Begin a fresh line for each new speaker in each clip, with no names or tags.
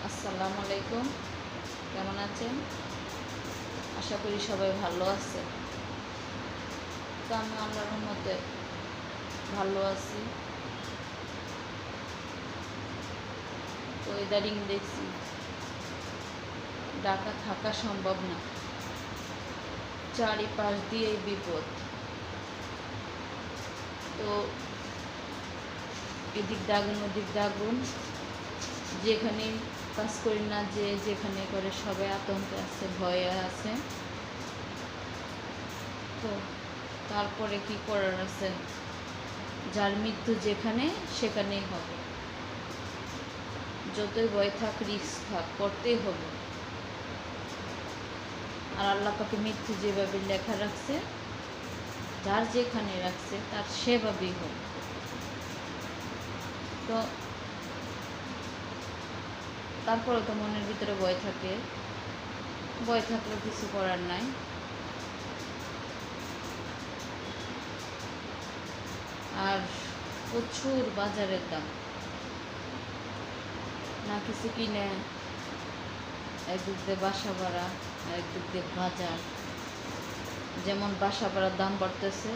আসসালামু আলাইকুম, কেমন আছেন? আশা করি সবাই ভালো আছে। তো আমি আল্লাহর রহমতে ভালো আছি। তো ইদারিং দেখছি ঢাকা থাকা সম্ভব না, চারিপাশ দিয়েই বিপদ। তো এদিক দাগুন ওদিক দাগুন, যেখানে কাজ করি না যে যেখানে করে সবাই আতঙ্কে আছে, ভয়ে আছে। তো তারপরে কি করার আছে, যার মৃত্যু যেখানে সেখানেই হবে। যতই ভয় থাক, রিস্ক থাক, করতেই হবে। আর আল্লাহ পাকে মৃত্যু যেভাবে লেখা রাখছে, যার যেখানে রাখছে তার সেভাবেই হবে। তো তারপরে তো মনের ভিতরে ভয় থাকে, ভয় থাকলে কিছু করার নাই। আর প্রচুর বাজারের দাম, না কিছু কিনে, একদিক দিয়ে বাসা ভাড়া, আর একদিক দিয়ে বাজার। যেমন বাসা ভাড়ার দাম বাড়তেছে,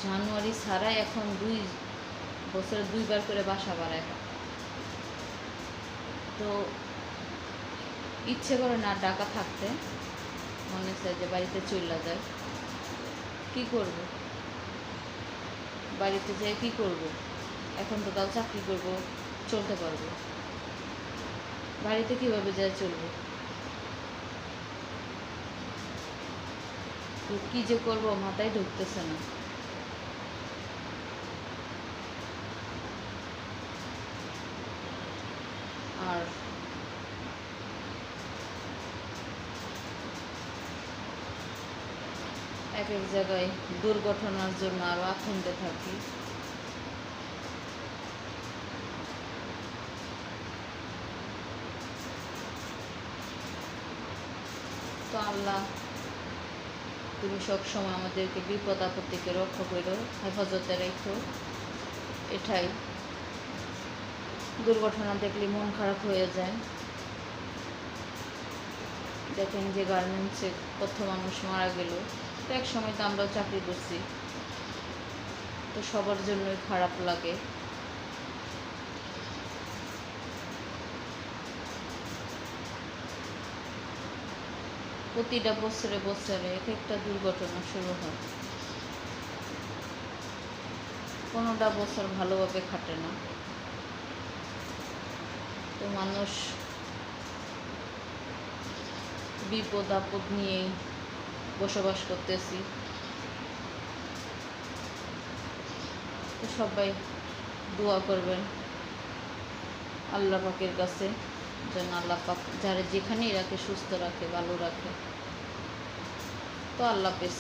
জানুয়ারি ছাড়াই এখন বছরে 2বার করে বাসা বাড়ায়। তো ইচ্ছে করে না ঢাকা থাকতে, মনে চায় যে বাড়িতে চলে যায়। কি করব, বাড়িতে যেয়ে কি করব? এখন তো তাও চাকরি করব, চলতে পারবো। বাড়িতে কিভাবে যায় চলবো? তো কি যে করব মাথায় ঢুকতেছে না। আর এক এক জায়গায় দুর্ঘটনার জন্য আরও আতঙ্কে থাকি। তো আল্লাহ, তুমি সবসময় আমাদেরকে বিপদ আপদ থেকে রক্ষা করো, হেফাজতে রেখো। এটাই। দুর্ঘটনা দেখলে মন খারাপ হয়ে যায়। দেখেন যে গার্মেন্টসে কত মানুষ মারা গেল। তো এক সময় তো আমরাও চাকরি করছি, তো সবার জন্যই খারাপ লাগে। প্রতিটা বছরে বছরে এক একটা দুর্ঘটনা শুরু হয়, কোনোটা বছর ভালোভাবে কাটে না। তো মানুষ বিপদ আপদ নিয়েই বসবাস করতেছি। তো সবাই দোয়া করবেন আল্লাহ পাকের কাছে, যেন আল্লাহ পাক যারা যেখানেই রাখে সুস্থ রাখে, ভালো রাখে। তো আল্লাহ হাফেজ।